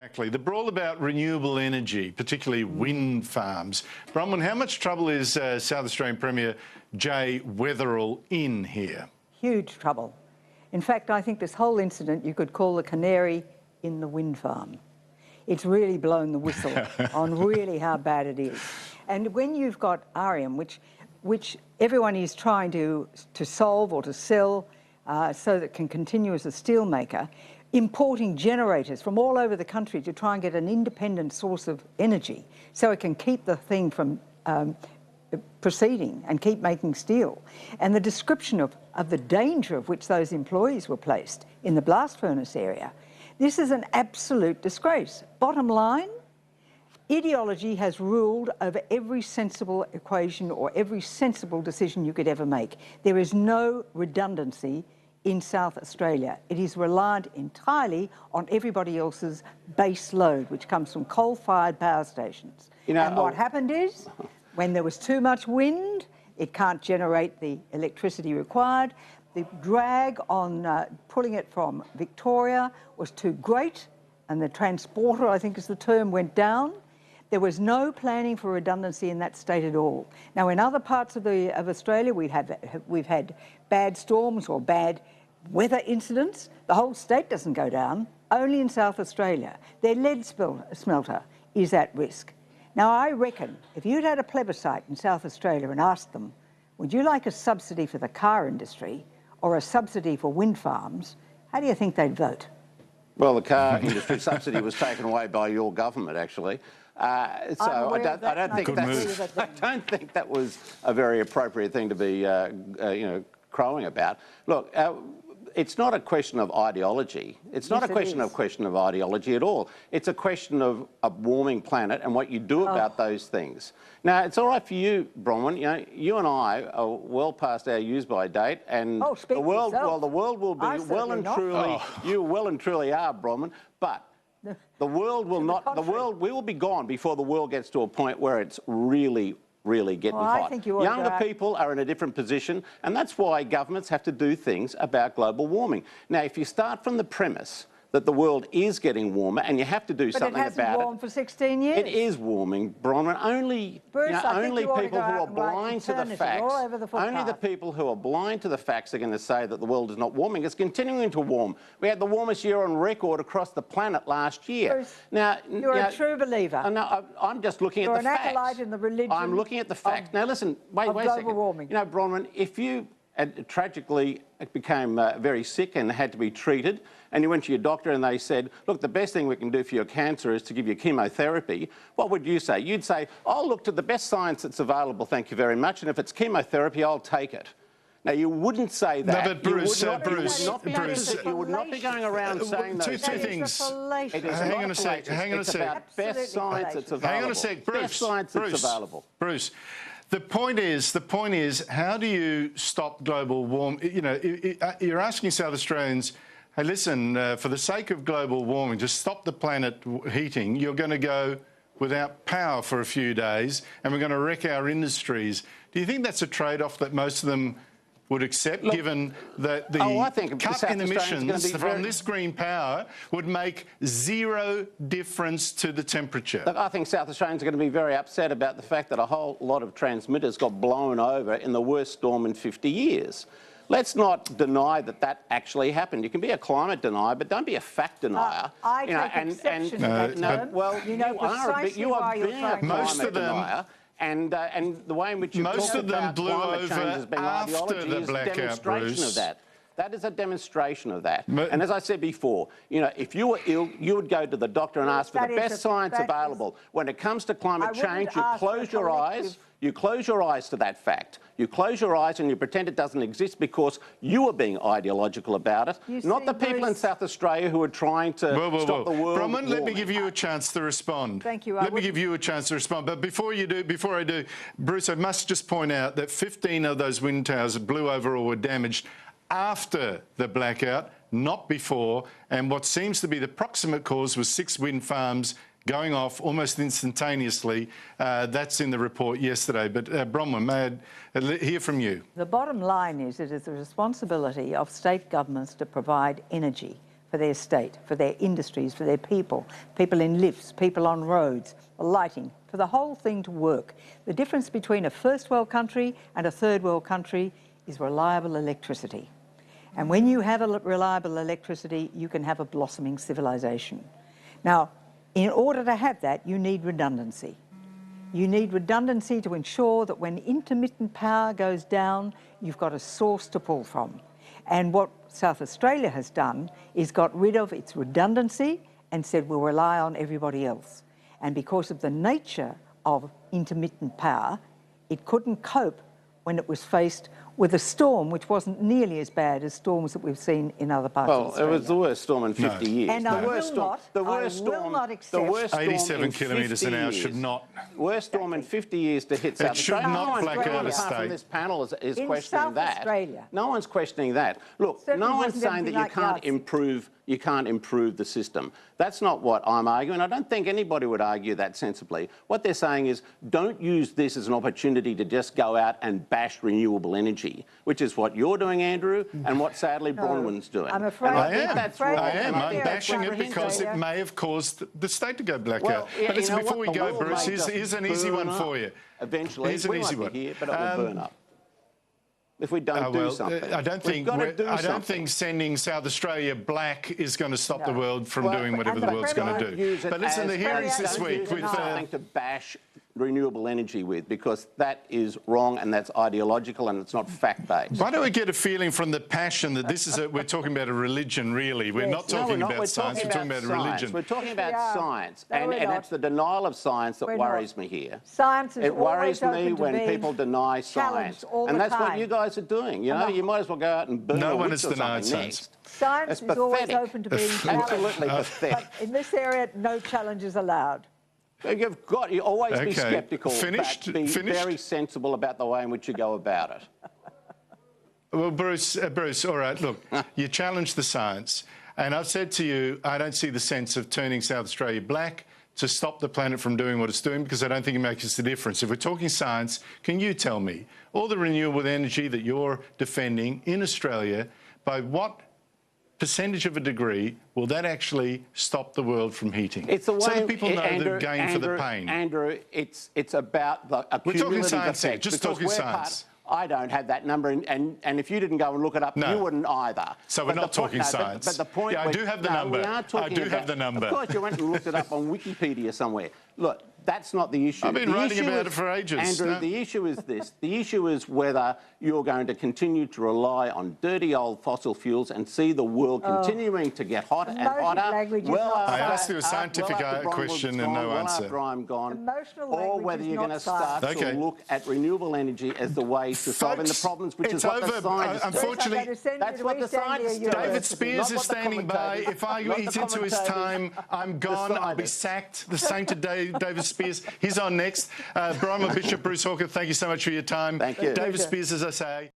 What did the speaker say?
Exactly. The brawl about renewable energy, particularly wind farms. Bronwyn, how much trouble is South Australian Premier Jay Weatherill in here? Huge trouble. In fact, I think this whole incident you could call the canary in the wind farm. It's really blown the whistle on really how bad it is. And when you've got Arium, which everyone is trying to solve or to sell so that it can continue as a steel maker, importing generators from all over the country to try and get an independent source of energy so it can keep the thing from proceeding and keep making steel. And the description of the danger of which those employees were placed in the blast furnace area, this is an absolute disgrace. Bottom line, ideology has ruled over every sensible equation or every sensible decision you could ever make. There is no redundancy in South Australia. It is reliant entirely on everybody else's base load, which comes from coal-fired power stations. And what happened is, when there was too much wind, it can't generate the electricity required. The drag on pulling it from Victoria was too great, and the transporter, I think is the term, went down. There was no planning for redundancy in that state at all. Now, in other parts of Australia, we've had bad storms or bad weather incidents. The whole state doesn't go down. Only in South Australia, their lead smelter is at risk. Now, I reckon if you'd had a plebiscite in South Australia and asked them, would you like a subsidy for the car industry or a subsidy for wind farms, how do you think they'd vote? Well, the car industry subsidy was taken away by your government, actually. I don't think that was a very appropriate thing to be, crowing about. Look, it's not a question of ideology. It's not a question of ideology at all. It's a question of a warming planet and what you do about those things. Now, it's all right for you, Bronwyn. You know, you and I are well past our use-by date, and the world will be well and truly. You well and truly are, Bronwyn, but the world will not. We will be gone before the world gets to a point where it's really getting hot. Younger people are in a different position, and that's why governments have to do things about global warming. Now, if you start from the premise that the world is getting warmer and you have to do something about it... But it hasn't warmed for 16 years. It is warming, Bronwyn. Only people who are blind to the facts, only the people who are blind to the facts are going to say that the world is not warming. It's continuing to warm. We had the warmest year on record across the planet last year. Bruce, now, you're a true believer. No, I'm just looking at the facts. You're an acolyte in the religion. I'm looking at the facts. Now, listen, wait a second. Warming. You know, Bronwyn, if you tragically became very sick and had to be treated, and you went to your doctor and they said, look, the best thing we can do for your cancer is to give you chemotherapy, what would you say? You'd say, I'll look to the best science that's available, thank you very much, and if it's chemotherapy, I'll take it. Now, you wouldn't say that. No, but Bruce, you would not be going around saying those two things. Hang on a sec. It's about best science that's available. Hang on a sec, Bruce. Best science that's available. Bruce. The point is, how do you stop global warming? You know, you're asking South Australians, hey, listen, for the sake of global warming, to stop the planet heating, you're going to go without power for a few days, and we're going to wreck our industries. Do you think that's a trade-off that most of them would accept, given that the cut in emissions from this green power would make zero difference to the temperature? Look, I think South Australians are going to be very upset about the fact that a whole lot of transmitters got blown over in the worst storm in 50 years. Let's not deny that that actually happened. You can be a climate denier, but don't be a fact denier. I take exception to that term. Well, you are being a climate denier. And the way in which you talk about climate change as being ideology is a demonstration of that. That is a demonstration of that. And as I said before, you know, if you were ill, you would go to the doctor and ask for the best science available. When it comes to climate change, you close your eyes. You close your eyes to that fact. You close your eyes and you pretend it doesn't exist because you are being ideological about it, not the people in South Australia who are trying to stop the world Bronwyn, let me give you a chance to respond. Thank you. Let me give you a chance to respond. But before I do, Bruce, I must just point out that 15 of those wind towers blew over or were damaged after the blackout, not before, and what seems to be the proximate cause was 6 wind farms going off almost instantaneously. That's in the report yesterday. But Bronwyn, may I hear from you? The bottom line is it is the responsibility of state governments to provide energy for their state, for their industries, for their people, people in lifts, people on roads, lighting, for the whole thing to work. The difference between a first world country and a third world country is reliable electricity. And when you have reliable electricity, you can have a blossoming civilization. Now, in order to have that, you need redundancy. You need redundancy to ensure that when intermittent power goes down, you've got a source to pull from. And what South Australia has done is got rid of its redundancy and said we'll rely on everybody else. And because of the nature of intermittent power, it couldn't cope when it was faced with a storm which wasn't nearly as bad as storms that we've seen in other parts of Australia. Well, it was the worst storm in 50 years. And I will not accept 87 kilometres an hour should not. Worst storm in 50 years to hit South Australia. It should not black out a state. state. This panel is in questioning South that. Australia. No one's questioning that. Look, no one's saying that you can't improve the system. That's not what I'm arguing. I don't think anybody would argue that sensibly. What they're saying is don't use this as an opportunity to just go out and bash renewable energy, which is what you're doing, Andrew, and what sadly Bronwyn's doing. I'm afraid I am. I'm bashing it because it may have caused the state to go blackout. Well, yeah, but listen, before we go, Bruce, here's an easy one for you. Eventually, here's an easy one. Here, but it will burn up. If we don't do something. I don't think sending South Australia black is going to stop the world from doing whatever the world's going to do. But listen, the hearings this week with something to bash renewable energy with, because that is wrong and that's ideological and it's not fact-based. Why do we get a feeling from the passion that this is we're talking about a religion, really? We're not talking about science, we're talking about a religion. We're talking about science, and it's the denial of science that worries me here. Science is it worries me when people deny science, and that's what you guys are doing. You know, you might as well go out and burn no one has denied science. Science is always open to being challenged. Absolutely pathetic. But in this area, no challenge is allowed. You always be sceptical, Finished? but be very sensible about the way in which you go about it. Well, Bruce, all right, look, you challenge the science, and I've said to you, I don't see the sense of turning South Australia black to stop the planet from doing what it's doing, because I don't think it makes a difference. If we're talking science, can you tell me, all the renewable energy that you're defending in Australia, by what percentage of a degree will that actually stop the world from heating? It's the way, so that people know Andrew, the gain for the pain. Andrew, it's about the accumulative We're talking science here, effect, just talking science. I don't have that number, and if you didn't go and look it up, you wouldn't either. So we're not talking science. But the point, I do have the number. We are talking I do have the number. Of course, you went and looked it up on Wikipedia somewhere. Look, that's not the issue. I've been writing about it for ages. Andrew, the issue is this. The issue is whether you're going to continue to rely on dirty old fossil fuels and see the world continuing to get hotter and hotter. I asked you a scientific question and no answer. After I'm gone, or whether you're going to start to look at renewable energy as the way to solving the problems, which is what the scientists do. Unfortunately, that's what the scientists do. David Spears is standing by. If I eat into his time, I'm gone. I'll be sacked. The same today. David Spears, he's on next. Bronwyn Bishop, Bruce Hawker, thank you so much for your time. Thank you. David Spears, as I say.